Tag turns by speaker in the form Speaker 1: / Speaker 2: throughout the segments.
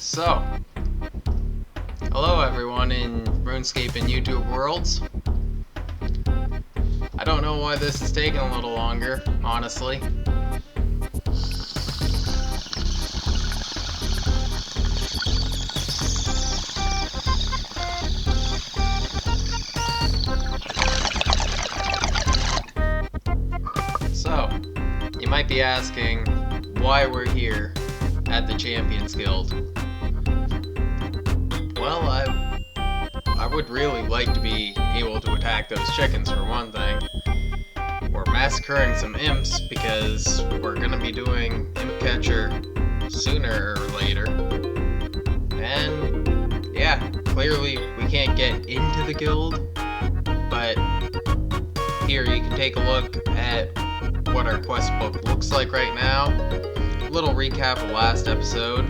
Speaker 1: So, hello everyone in RuneScape and YouTube worlds. I don't know why this is taking a little longer, honestly. So, you might be asking why we're here at the Champions Guild. Well, I would really like to be able to attack those chickens for one thing. We're massacring some imps because we're gonna be doing imp catcher sooner or later. And yeah, clearly we can't get into the guild, but here you can take a look at what our quest book looks like right now. A little recap of last episode.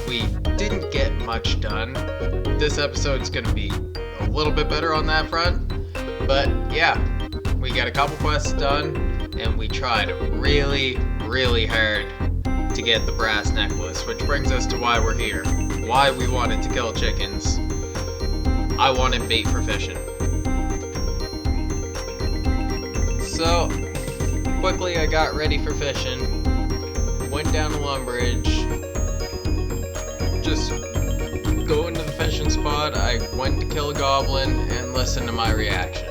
Speaker 1: We didn't get much done. This episode's gonna be a little bit better on that front, but yeah, we got a couple quests done, and we tried really hard to get the brass necklace, which brings us to why we're here. Why we wanted to kill chickens. I wanted bait for fishing. So, quickly I got ready for fishing, went down to Lumbridge, just go into the fishing spot. I went to kill a goblin and listen to my reaction.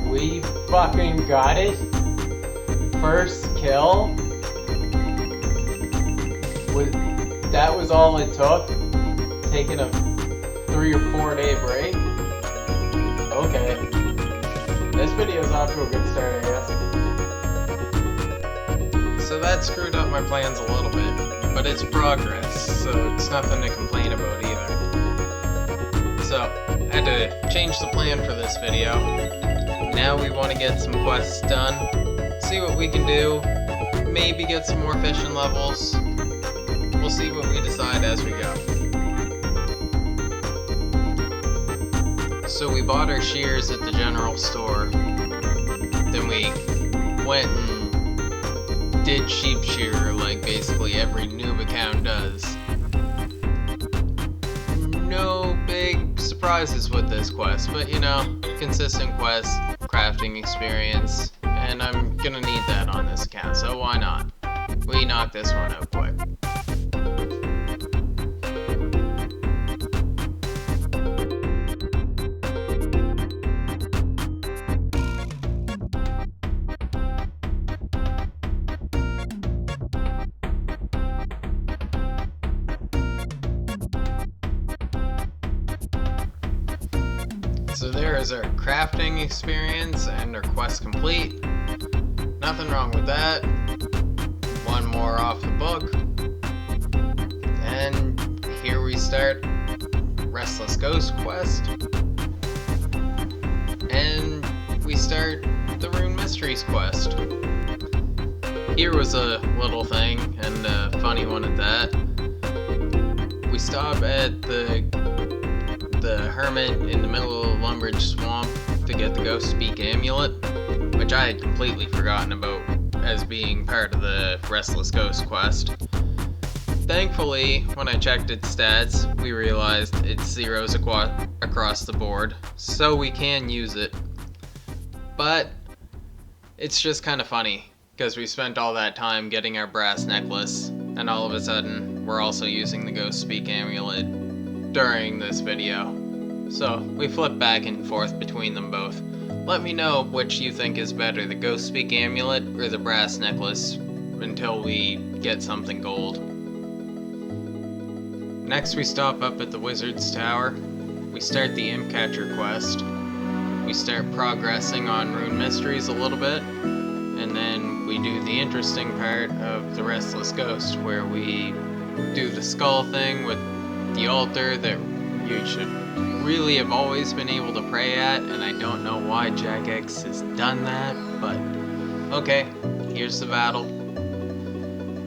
Speaker 2: We fucking got it. First kill. That was all it took. Taking a 3 or 4 day break. Okay. This video's off to a good start, I guess.
Speaker 1: So that screwed up my plans a little bit, but it's progress, so it's nothing to complain about either. So, I had to change the plan for this video. Now we want to get some quests done, see what we can do, maybe get some more fishing levels. We'll see what we decide as we go. So we bought our shears at the general store, then we went and did sheep shear like basically every noob account does. No big surprises with this quest, but you know, consistent quest, crafting experience, and I'm gonna need that on this account, so why not? We knock this one out quick. So there is our crafting experience and our quest complete. Nothing wrong with that. One more off the book. And here we start Restless Ghost quest. And we start the Rune Mysteries quest. Here was a little thing, and a funny one at that. We stop at the hermit in the middle of Lumbridge Swamp to get the Ghost Speak amulet, which I had completely forgotten about as being part of the Restless Ghost quest. Thankfully, when I checked its stats, we realized it zeros across the board, so we can use it. But it's just kind of funny, because we spent all that time getting our brass necklace, and all of a sudden, we're also using the Ghost Speak amulet during this video. So, we flip back and forth between them both. Let me know which you think is better, the Ghost Speak amulet or the brass necklace, until we get something gold. Next we stop up at the Wizard's Tower. We start the Imp Catcher quest. We start progressing on Rune Mysteries a little bit, and then we do the interesting part of the Restless Ghost, where we do the skull thing with the altar that you should really have always been able to pray at, and I don't know why Jack X has done that, but okay, here's the battle.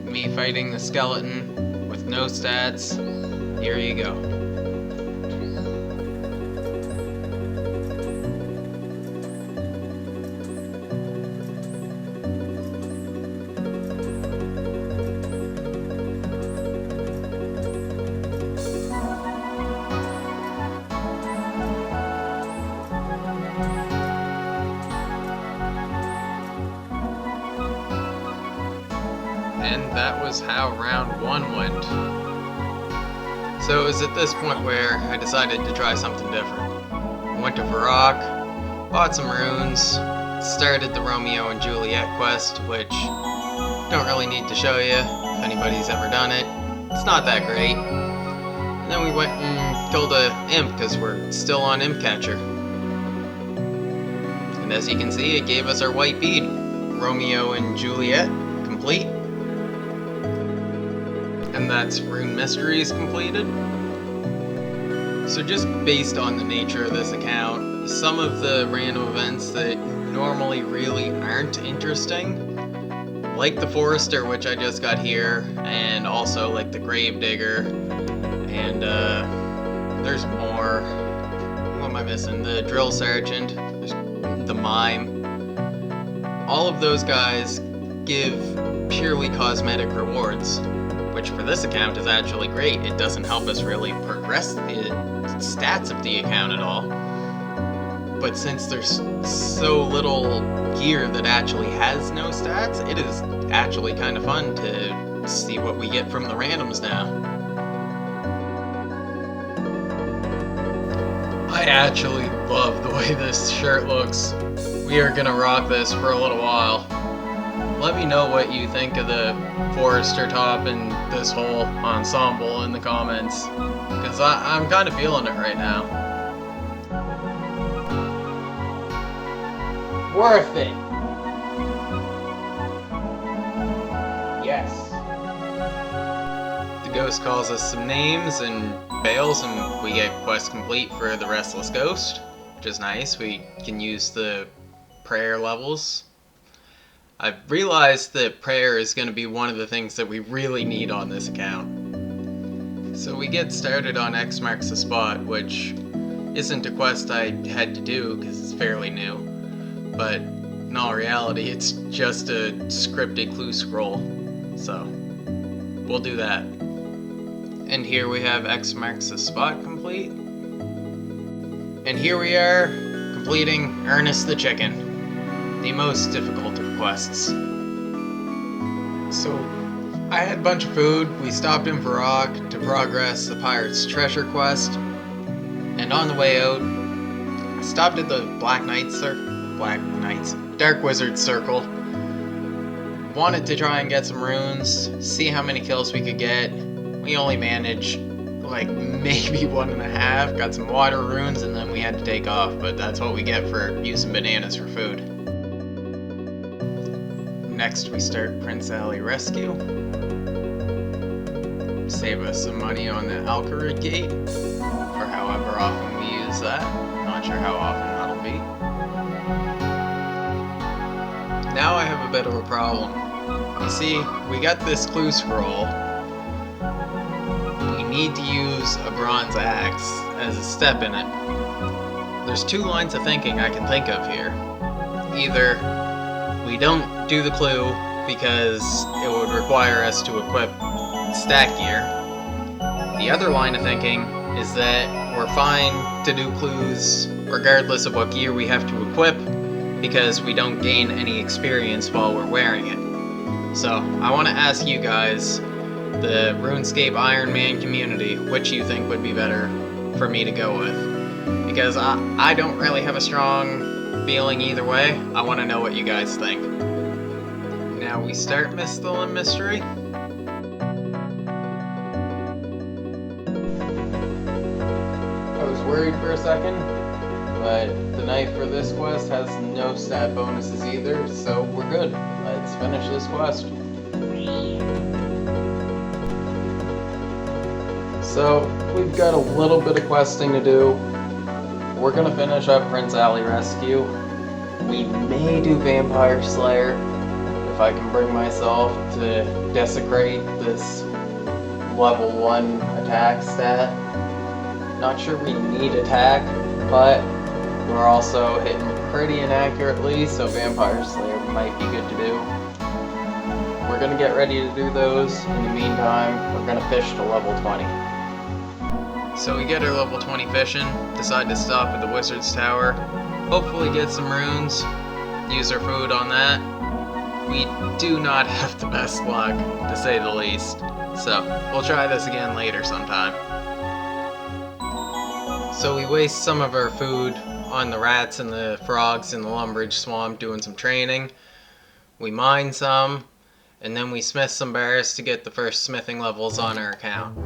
Speaker 1: Me fighting the skeleton with no stats. Here you go. And that was how round 1 went. So it was at this point where I decided to try something different. I went to Varrock, bought some runes, started the Romeo and Juliet quest, which don't really need to show you if anybody's ever done it. It's not that great. And then we went and killed a imp because we're still on Imp Catcher. And as you can see, it gave us our white bead. Romeo and Juliet complete. And that's Rune Mysteries completed. So just based on the nature of this account, some of the random events that normally really aren't interesting, like the Forester, which I just got here, and also like the Gravedigger, and there's more. What am I missing? The Drill Sergeant, the Mime. All of those guys give purely cosmetic rewards, which for this account is actually great. It doesn't help us really progress the stats of the account at all. But since there's so little gear that actually has no stats, it is actually kind of fun to see what we get from the randoms now. I actually love the way this shirt looks. We are gonna rock this for a little while. Let me know what you think of the Forester top and this whole ensemble in the comments, because I'm kind of feeling it right now.
Speaker 2: Worth it. Yes.
Speaker 1: The ghost calls us some names and bails, and we get quest complete for the Restless Ghost, which is nice. We can use the prayer levels. I've realized that prayer is going to be one of the things that we really need on this account. So we get started on X Marks the Spot, which isn't a quest I had to do because it's fairly new, but in all reality it's just a scripted clue scroll, so we'll do that. And here we have X Marks the Spot complete. And here we are completing Ernest the Chicken, the most difficult of quests. So I had a bunch of food. We stopped in Varrock to progress the Pirate's Treasure quest, and on the way out I stopped at the Dark Wizard Circle. Wanted to try and get some runes, see how many kills we could get. We only managed like maybe 1.5, got some water runes, and then we had to take off, but that's what we get for using bananas for food. Next we start Prince Alley Rescue. Save us some money on the Alcarid Gate, for however often we use that. Not sure how often that'll be. Now I have a bit of a problem. You see, we got this clue scroll. We need to use a bronze axe as a step in it. There's 2 lines of thinking I can think of here. Either we don't do the clue because it would require us to equip stat gear. The other line of thinking is that we're fine to do clues regardless of what gear we have to equip because we don't gain any experience while we're wearing it. So I want to ask you guys, the RuneScape Ironman community, which you think would be better for me to go with. Because I don't really have a strong feeling either way. I want to know what you guys think. Now we start Mistle and Mystery.
Speaker 2: I was worried for a second, but the knife for this quest has no stat bonuses either, so we're good. Let's finish this quest. So, we've got a little bit of questing to do. We're gonna finish up Prince Alley Rescue. We may do Vampire Slayer, if I can bring myself to desecrate this level 1 attack stat. Not sure we need attack, but we're also hitting pretty inaccurately, so Vampire Slayer might be good to do. We're gonna get ready to do those. In the meantime, we're gonna fish to level 20.
Speaker 1: So we get our level 20 fishing, decide to stop at the Wizard's Tower, hopefully get some runes, use our food on that, we do not have the best luck, to say the least. So, we'll try this again later sometime. So we waste some of our food on the rats and the frogs in the Lumbridge swamp doing some training. We mine some, and then we smith some bears to get the first smithing levels on our account.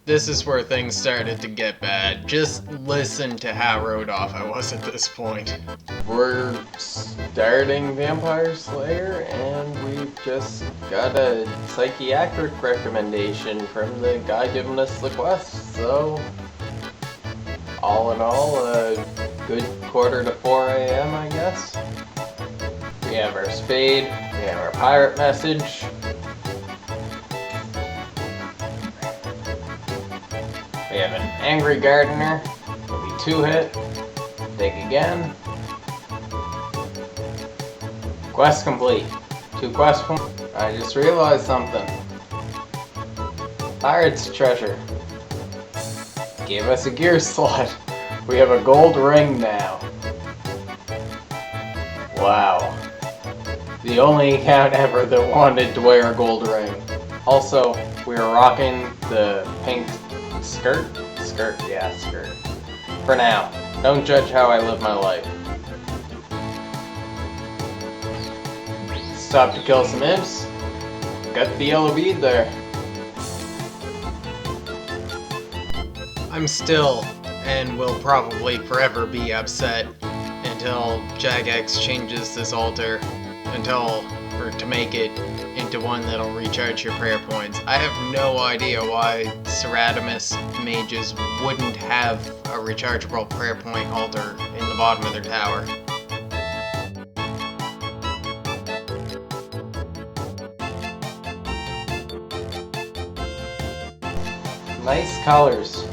Speaker 1: This is where things started to get bad. Just listen to how rode off I was at this point.
Speaker 2: We're starting Vampire Slayer, and we've just got a psychiatric recommendation from the guy giving us the quest, so all in all, a good quarter to 4 a.m. I guess. We have our spade, we have our pirate message. We have an angry gardener, it'll be 2 hit, dig again. Quest complete. 2 quest points. I just realized something. Pirate's treasure. Gave us a gear slot. We have a gold ring now. Wow. The only account ever that wanted to wear a gold ring. Also, we are rocking the pink skirt? Skirt? Yeah, skirt. For now. Don't judge how I live my life. Stop to kill some imps. Got the yellow bead there.
Speaker 1: I'm still, and will probably forever be upset until Jagex changes this altar to make it into one that'll recharge your prayer points. I have no idea why Ceratomus mages wouldn't have a rechargeable prayer point altar in the bottom of their tower.
Speaker 2: Nice colors.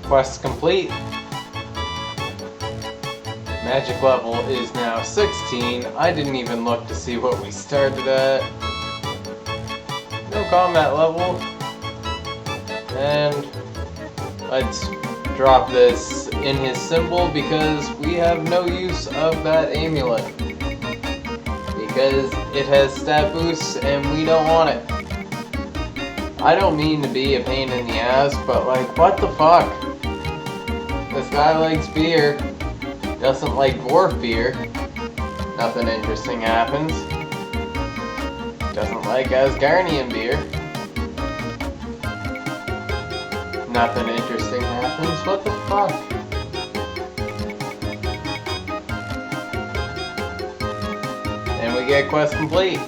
Speaker 2: Quest complete. Magic level is now 16. I didn't even look to see what we started at. No combat level. And let's drop this in his symbol because we have no use of that amulet. Because it has stat boosts and we don't want it. I don't mean to be a pain in the ass, but like, what the fuck? This guy likes beer. Doesn't like dwarf beer. Nothing interesting happens. Doesn't like Asgardian beer. Nothing interesting happens. What the fuck? And we get quest complete.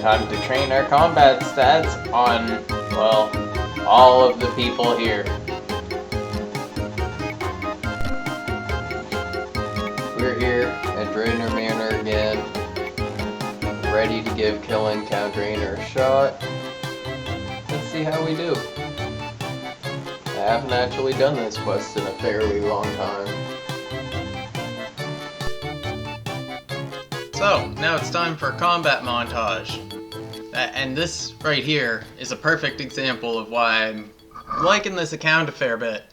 Speaker 2: Time to train our combat stats on, well, all of the people here. We're here at Draynor Manor again, ready to give killing Count Draynor a shot. Let's see how we do. I haven't actually done this quest in a fairly long time.
Speaker 1: So, now it's time for a combat montage. And this right here is a perfect example of why I'm liking this account a fair bit.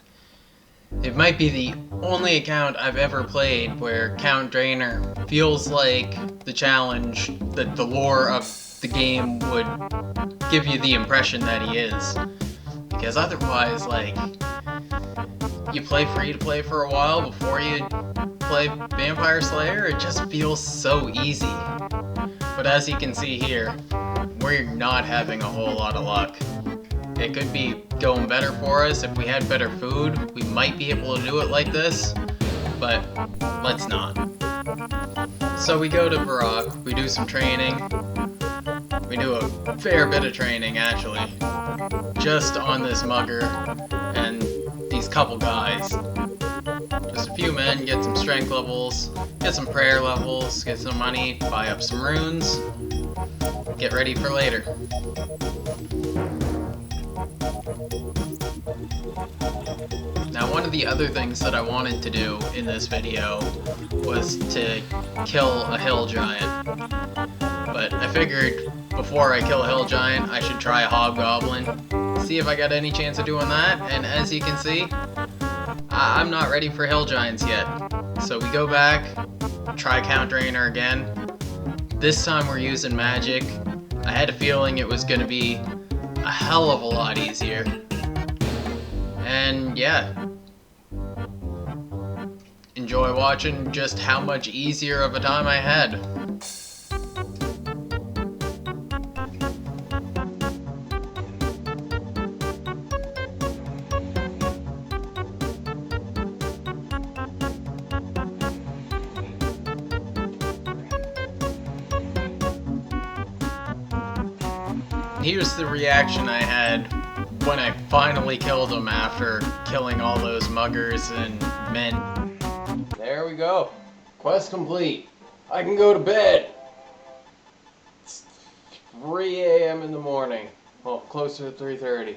Speaker 1: It might be the only account I've ever played where Count Draynor feels like the challenge that the lore of the game would give you the impression that he is. Because otherwise, like, you play free to play for a while before you play Vampire Slayer, it just feels so easy. But as you can see here, we're not having a whole lot of luck. It could be going better for us if we had better food. We might be able to do it like this, but let's not. So we go to Varrock, we do some training. We do a fair bit of training, actually, just on this mugger and these couple guys. Just a few men, get some strength levels, get some prayer levels, get some money, buy up some runes, get ready for later. Now, one of the other things that I wanted to do in this video was to kill a hill giant. But I figured before I kill a hill giant, I should try a hobgoblin, see if I got any chance of doing that, and as you can see, I'm not ready for hill giants yet. So we go back, Tri-Count Draynor again. This time we're using magic. I had a feeling it was going to be a hell of a lot easier. And yeah. Enjoy watching just how much easier of a time I had. Here's the reaction I had when I finally killed him after killing all those muggers and men.
Speaker 2: There we go. Quest complete. I can go to bed. It's 3 a.m. in the morning. Well, closer to 3:30.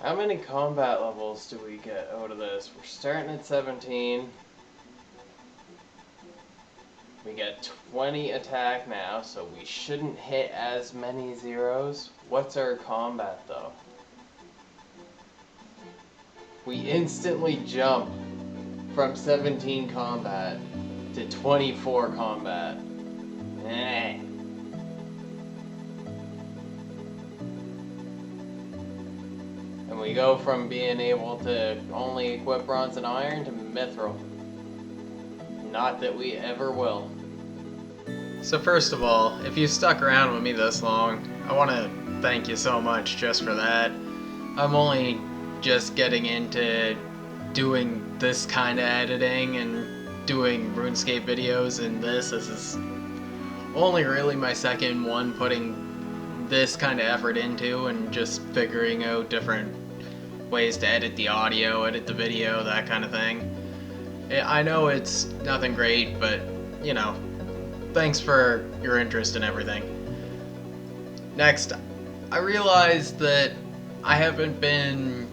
Speaker 2: How many combat levels do we get out of this? We're starting at 17. We get 20 attack now, so we shouldn't hit as many zeros. What's our combat though? We instantly jump from 17 combat to 24 combat. Eh. And we go from being able to only equip bronze and iron to mithril. Not that we ever will.
Speaker 1: So first of all, if you stuck around with me this long, I want to thank you so much just for that. I'm only just getting into doing this kind of editing and doing RuneScape videos, and this is only really my second one putting this kind of effort into and just figuring out different ways to edit the audio, edit the video, that kind of thing. I know it's nothing great, but you know, thanks for your interest in everything. Next, I realized that I haven't been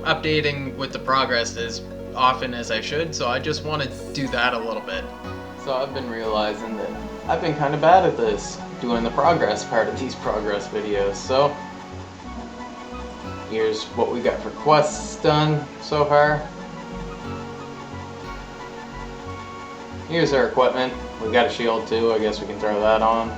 Speaker 1: updating with the progress as often as I should, so I just want to do that a little bit.
Speaker 2: So I've been realizing that I've been kind of bad at this, doing the progress part of these progress videos. So here's what we got for quests done so far. Here's our equipment. We got a shield too, I guess we can throw that on.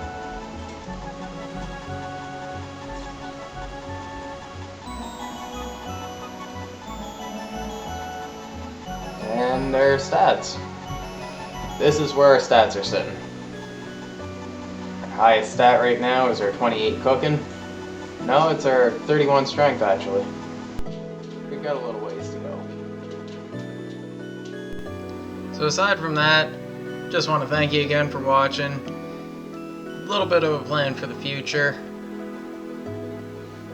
Speaker 2: And their stats. This is where our stats are sitting. Our highest stat right now is our 28 cooking. No, it's our 31 strength actually. We've got a little ways to go.
Speaker 1: So aside from that, just want to thank you again for watching. A little bit of a plan for the future.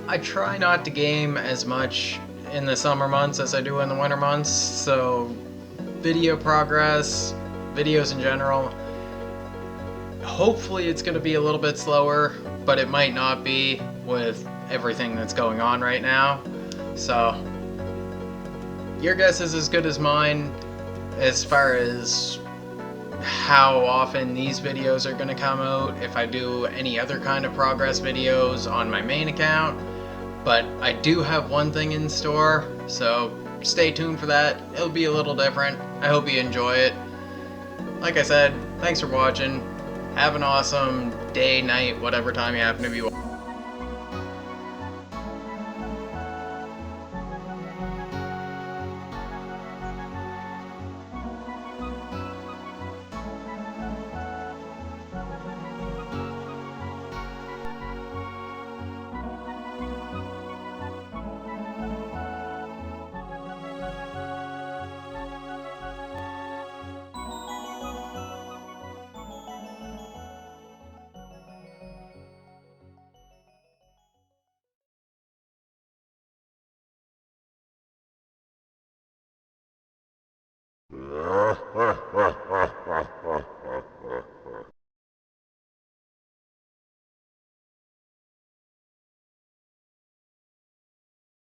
Speaker 1: I try not to game as much in the summer months as I do in the winter months, so video progress, videos in general, hopefully it's going to be a little bit slower, but it might not be with everything that's going on right now. So your guess is as good as mine as far as how often these videos are going to come out, if I do any other kind of progress videos on my main account. But I do have one thing in store, so stay tuned for that. It'll be a little different. I hope you enjoy it. Like I said, thanks for watching. Have an awesome day, night, whatever time you happen to be watching.